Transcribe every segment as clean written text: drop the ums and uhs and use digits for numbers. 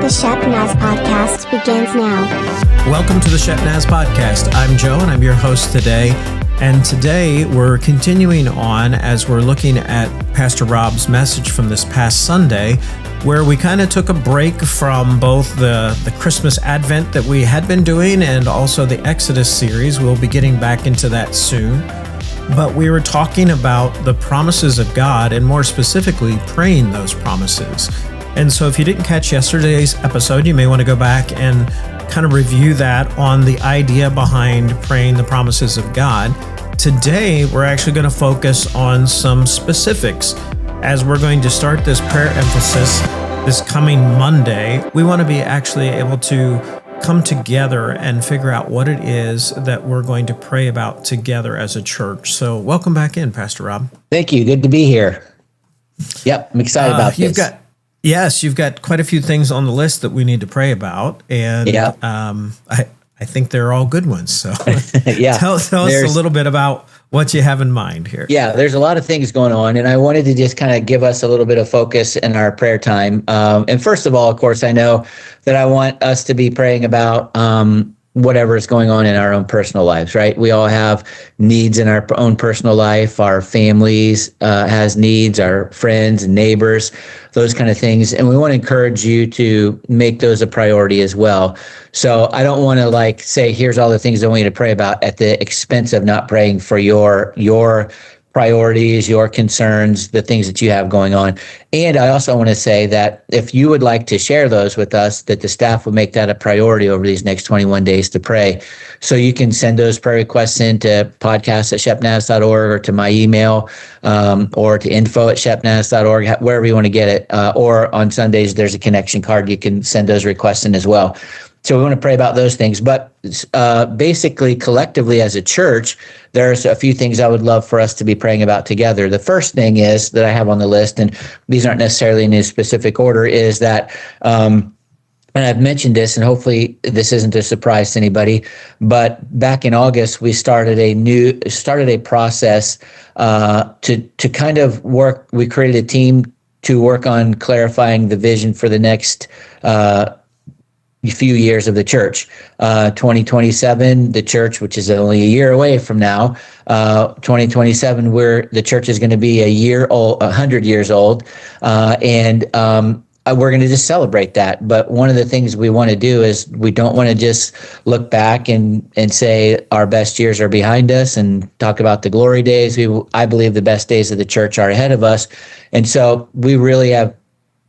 The Shepnaz podcast begins now. Welcome to the Shepnaz podcast. I'm Joe and I'm your host today. And today we're continuing on as we're looking at Pastor Rob's message from this past Sunday, where we kind of took a break from both the Christmas Advent that we had been doing and also the Exodus series. We'll be getting back into that soon. But we were talking about the promises of God and more specifically praying those promises. And so if you didn't catch yesterday's episode, you may want to go back and kind of review that on the idea behind praying the promises of God. Today, we're actually going to focus on some specifics as we're going to start this prayer emphasis this coming Monday. We want to be actually able to come together and figure out what it is that we're going to pray about together as a church. So welcome back in, Pastor Rob. Thank you. Good to be here. Yep, I'm excited about this. You've got quite a few things on the list that we need to pray about, and I think they're all good ones. So tell us a little bit about what you have in mind here. Yeah, there's a lot of things going on, and I wanted to just kind of give us a little bit of focus in our prayer time. And first of all, of course, I know that I want us to be praying about whatever is going on in our own personal lives, right? We all have needs in our own personal life. Our families has needs, our friends and neighbors, those kind of things. And we want to encourage you to make those a priority as well. So I don't want to say, here's all the things I want you to pray about at the expense of not praying for your priorities, your concerns, the things that you have going on. And I also want to say that if you would like to share those with us, that the staff would make that a priority over these next 21 days to pray. So you can send those prayer requests into podcast@shepnaz.org or to my email or to info@shepnaz.org, wherever you want to get it. Or on Sundays, there's a connection card. You can send those requests in as well. So we want to pray about those things. But basically, collectively as a church, there's a few things I would love for us to be praying about together. The first thing is that I have on the list, and these aren't necessarily in a specific order, is that, and I've mentioned this, and hopefully this isn't a surprise to anybody, but back in August, we started a process to kind of work. We created a team to work on clarifying the vision for the next few years of the church. 2027, the church, which is only a year away from now, 2027, the church is going to be 100 years old, and we're going to just celebrate that. But one of the things we want to do is we don't want to just look back and say our best years are behind us and talk about the glory days. I believe the best days of the church are ahead of us, and so we really have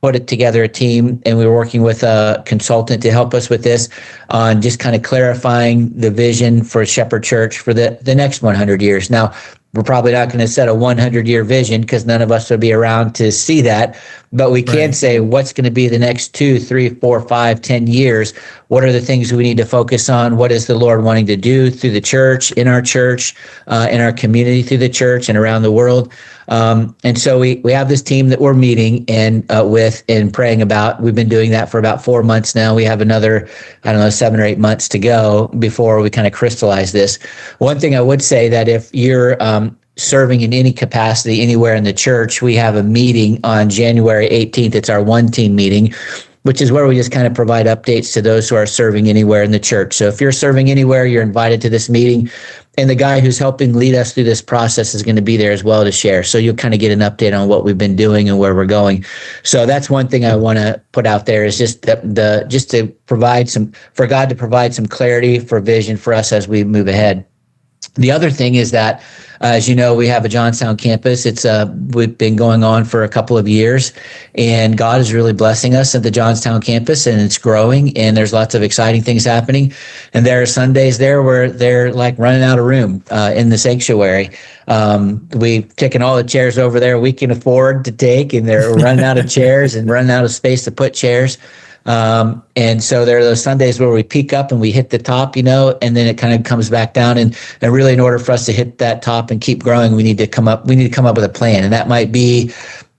put together a team, and we were working with a consultant to help us with this on just kind of clarifying the vision for Shepherd Church for the next 100 years. Now, we're probably not going to set a 100-year vision because none of us will be around to see that, but we can say what's going to be the next 2, 3, 4, 5, 10 years. What are the things we need to focus on? What is the Lord wanting to do through the church, in our community, through the church, and around the world? And so we have this team that we're meeting with and praying about. We've been doing that for about 4 months now. We have another, 7 or 8 months to go before we kind of crystallize this. One thing I would say that if you're serving in any capacity anywhere in the church, we have a meeting on January 18th. It's our one team meeting, which is where we just kind of provide updates to those who are serving anywhere in the church. So if you're serving anywhere, you're invited to this meeting, and the guy who's helping lead us through this process is going to be there as well to share. So you'll kind of get an update on what we've been doing and where we're going. So that's one thing I want to put out there is just to provide for God to provide some clarity for vision for us as we move ahead. The other thing is that, as you know, we have a Johnstown campus. We've been going on for a couple of years, and God is really blessing us at the Johnstown campus, and it's growing, and there's lots of exciting things happening. And there are Sundays there where they're like running out of room in the sanctuary. We've taken all the chairs over there we can afford to take, and they're running out of chairs and running out of space to put chairs. And so there are those Sundays where we peak up and we hit the top, and then it kind of comes back down. And really, in order for us to hit that top and keep growing, we need to come up with a plan. And that might be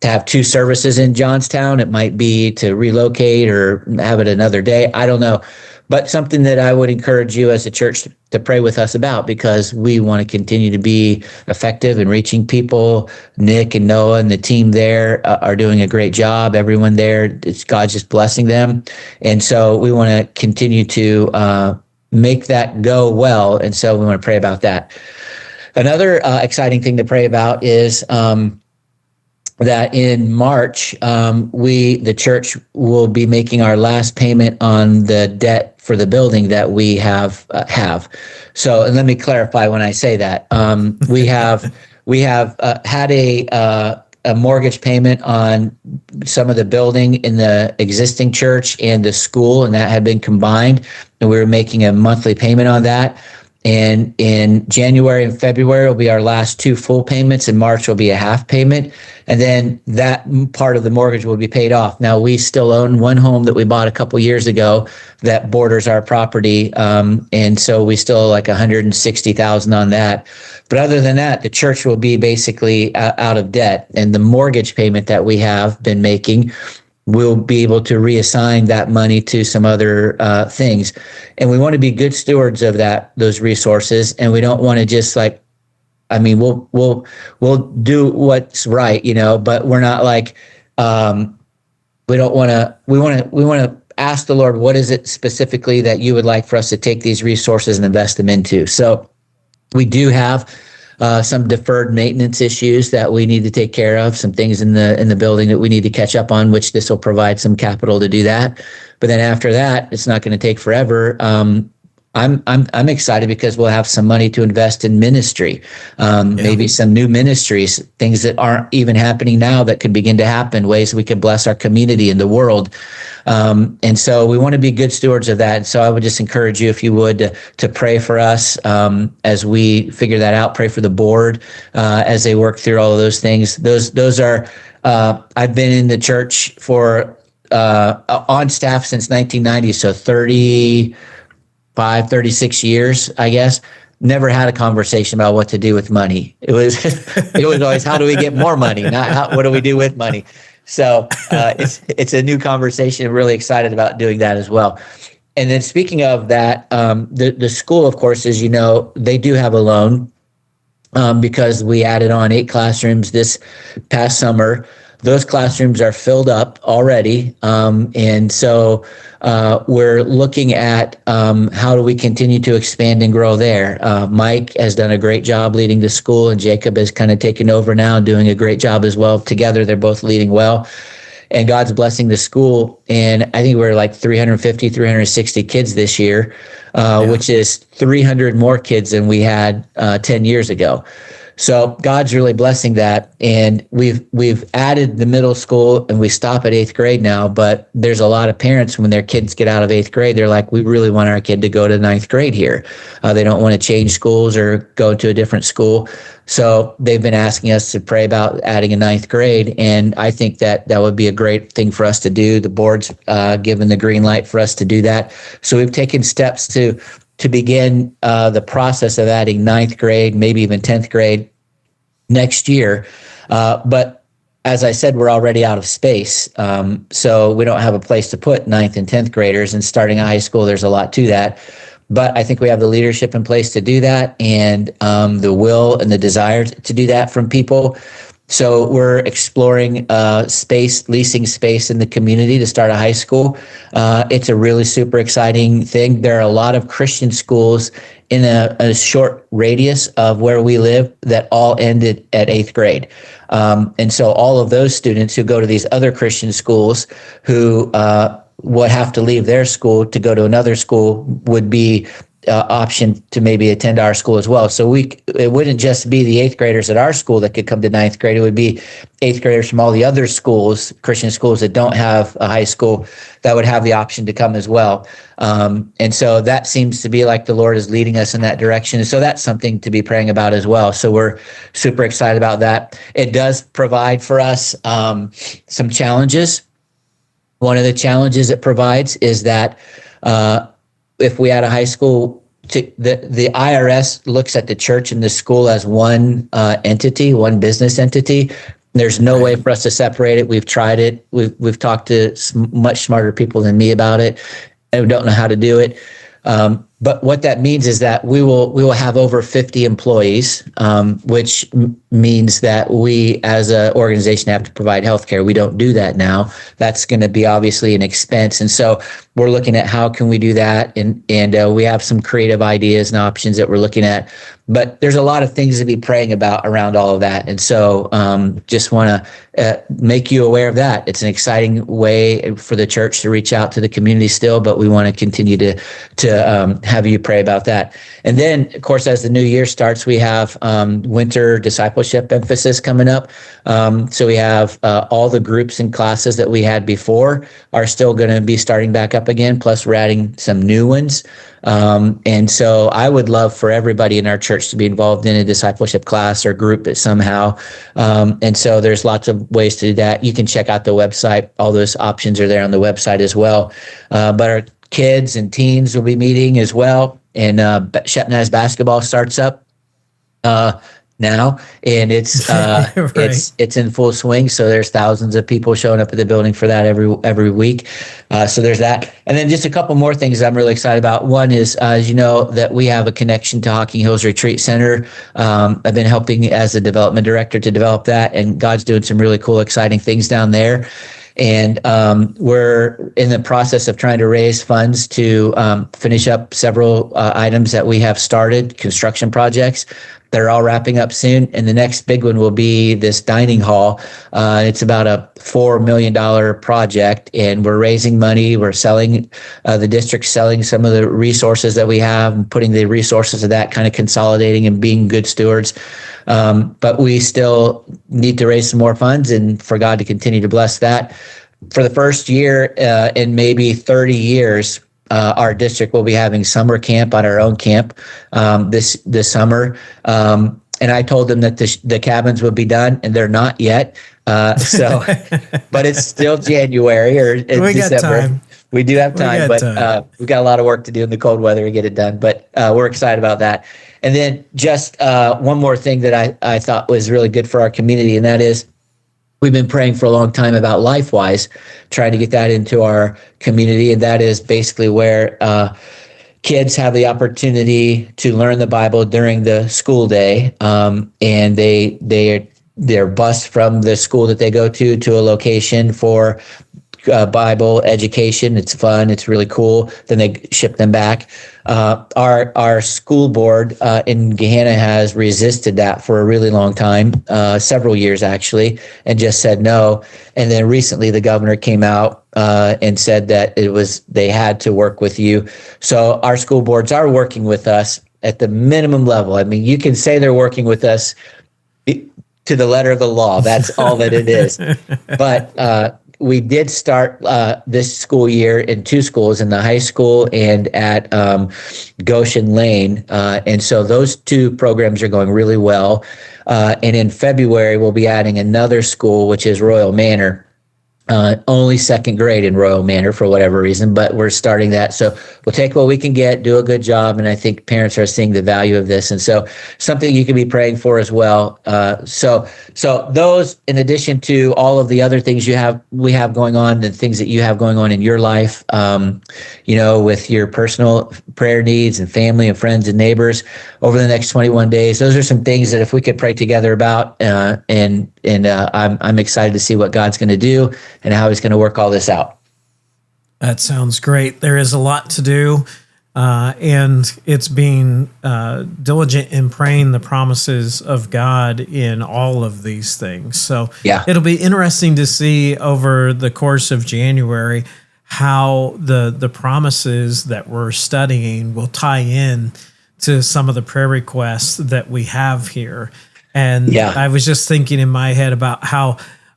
to have 2 services in Johnstown. It might be to relocate or have it another day. I don't know. But something that I would encourage you as a church to pray with us about, because we want to continue to be effective in reaching people. Nick and Noah and the team there are doing a great job. Everyone there, God's just blessing them. And so we want to continue to make that go well. And so we want to pray about that. Another exciting thing to pray about is that in March, the church will be making our last payment on the debt for the building that we have. So, and let me clarify when I say that, we have had a mortgage payment on some of the building in the existing church and the school, and that had been combined, and we were making a monthly payment on that. And in January and February will be our last 2 full payments, and March will be a half payment. And then that part of the mortgage will be paid off. Now, we still own one home that we bought a couple years ago that borders our property. And so we still owe like $160,000 on that. But other than that, the church will be basically out of debt. And the mortgage payment that we have been making, we'll be able to reassign that money to some other things. And we want to be good stewards of those resources. And we don't want to just we'll do what's right, but we're not like, we want to ask the Lord, what is it specifically that you would like for us to take these resources and invest them into? So we do have some deferred maintenance issues that we need to take care of, some things in the building that we need to catch up on, which this will provide some capital to do that. But then after that, it's not going to take forever. I'm excited because we'll have some money to invest in ministry, maybe some new ministries, things that aren't even happening now that could begin to happen, ways we could bless our community and the world. And so we want to be good stewards of that. And so I would just encourage you, if you would, to pray for us as we figure that out. Pray for the board as they work through all of those things. Those are, I've been in the church for on staff since 1990, so 36 years, I guess. Never had a conversation about what to do with money. It was always, how do we get more money? Not what do we do with money? So it's a new conversation. I'm really excited about doing that as well. And then speaking of that, the school, of course, as you know, they do have a loan because we added on 8 classrooms this past summer. Those classrooms are filled up already. And so we're looking at how do we continue to expand and grow there. Mike has done a great job leading the school, and Jacob has kind of taken over now and doing a great job as well. Together, they're both leading well. And God's blessing the school. And I think we're like 350, 360 kids this year, which is 300 more kids than we had 10 years ago. So God's really blessing that. And we've added the middle school, and we stop at 8th grade now, but there's a lot of parents, when their kids get out of 8th grade, they're like, we really want our kid to go to 9th grade here. They don't want to change schools or go to a different school. So they've been asking us to pray about adding a 9th grade. And I think that would be a great thing for us to do. The board's given the green light for us to do that. So we've taken steps to begin the process of adding 9th grade, maybe even 10th grade next year. But as I said, we're already out of space. So we don't have a place to put 9th and 10th graders. And starting a high school, there's a lot to that. But I think we have the leadership in place to do that, and the will and the desire to do that from people. So we're exploring leasing space in the community to start a high school. It's a really super exciting thing. There are a lot of Christian schools in a short radius of where we live that all ended at 8th grade. And so all of those students who go to these other Christian schools who would have to leave their school to go to another school would be option to maybe attend our school as well. So it wouldn't just be the 8th graders at our school that could come to 9th grade. It would be 8th graders from all the other schools, Christian schools that don't have a high school, that would have the option to come as well. And so that seems to be like the Lord is leading us in that direction. And so that's something to be praying about as well. So we're super excited about that. It does provide for us some challenges. One of the challenges it provides is that if we had a high school, the IRS looks at the church and the school as one entity, one business entity. There's no way for us to separate it. We've tried it. We've talked to much smarter people than me about it, and we don't know how to do it. But what that means is that we will have over 50 employees, which means that we as an organization have to provide healthcare. We don't do that now. That's going to be obviously an expense. And so we're looking at how can we do that. And we have some creative ideas and options that we're looking at. But there's a lot of things to be praying about around all of that. And so just want to make you aware of that. It's an exciting way for the church to reach out to the community still, but we want to continue to have you pray about that. And then, of course, as the new year starts, we have winter discipleship emphasis coming up. So we have all the groups and classes that we had before are still going to be starting back up again, plus we're adding some new ones. And so I would love for everybody in our church to be involved in a discipleship class or group somehow. And so there's lots of ways to do that. You can check out the website. All those options are there on the website as well. But our kids and teens will be meeting as well. And Shepnaz basketball starts up now, and it's Right. it's in full swing. So there's thousands of people showing up at the building for that every week. So there's that. And then just a couple more things I'm really excited about. One is, as you know, that we have a connection to Hocking Hills Retreat Center. I've been helping as a development director to develop that, and God's doing some really cool, exciting things down there. And we're in the process of trying to raise funds to finish up several items that we have started, construction projects. They're all wrapping up soon. And the next big one will be this dining hall. It's about a $4 million project, and we're raising money. We're selling, the district selling some of the resources that we have and putting the resources of that, kind of consolidating and being good stewards. But we still need to raise some more funds and for God to continue to bless that. For the first year in maybe 30 years, our district will be having summer camp on our own camp this summer. And I told them that the cabins would be done, and they're not yet. So, but it's still January or We December. got time. We do have time, but we've got a lot of work to do in the cold weather to get it done. But we're excited about that. And then just one more thing that I thought was really good for our community, and that is we've been praying for a long time about LifeWise, trying to get that into our community. And that is basically where kids have the opportunity to learn the Bible during the school day. And they're bused from the school that they go to a location for Bible education. It's fun. It's really cool. Then they ship them back. Our school board in Gahanna has resisted that for a really long time, several years actually, and just said no. And then recently the governor came out and said that they had to work with you. So our school boards are working with us at the minimum level. I mean, you can say they're working with us to the letter of the law. That's all that it is. But we did start this school year in two schools, in the high school and at Goshen Lane. And so those two programs are going really well. And in February, we'll be adding another school, which is Royal Manor. Only second grade in Royal Manor for whatever reason, but we're starting that. So we'll take what we can get, do a good job. And I think parents are seeing the value of this. And so something you can be praying for as well. So those, in addition to all of the other things we have going on, the things that you have going on in your life, with your personal prayer needs and family and friends and neighbors over the next 21 days, those are some things that if we could pray together about, and I'm excited to see what God's going to do and how he's going to work all this out. That sounds great. There is a lot to do, and it's being diligent in praying the promises of God in all of these things. So It'll be interesting to see over the course of January how the promises that we're studying will tie in to some of the prayer requests that we have here. And I was just thinking in my head about how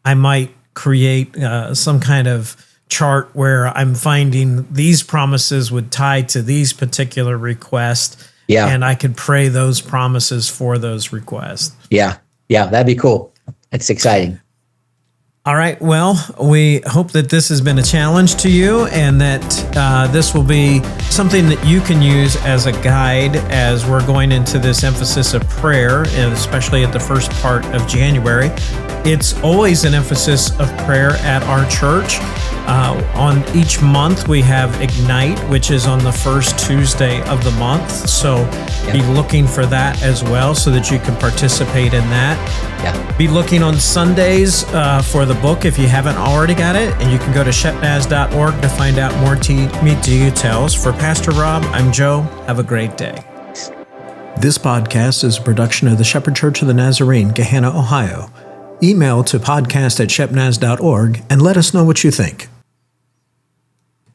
I might create some kind of chart where I'm finding these promises would tie to these particular requests. Yeah. And I could pray those promises for those requests. Yeah. Yeah. That'd be cool. It's exciting. All right. Well, we hope that this has been a challenge to you and that this will be something that you can use as a guide as we're going into this emphasis of prayer, and especially at the first part of January. It's always an emphasis of prayer at our church. On each month, we have Ignite, which is on the first Tuesday of the month. So be looking for that as well so that you can participate in that. Yeah. Be looking on Sundays for the book if you haven't already got it. And you can go to shepnaz.org to find out more details. For Pastor Rob, I'm Joe. Have a great day. This podcast is a production of the Shepherd Church of the Nazarene, Gahanna, Ohio. Email to podcast@shepnaz.org and let us know what you think.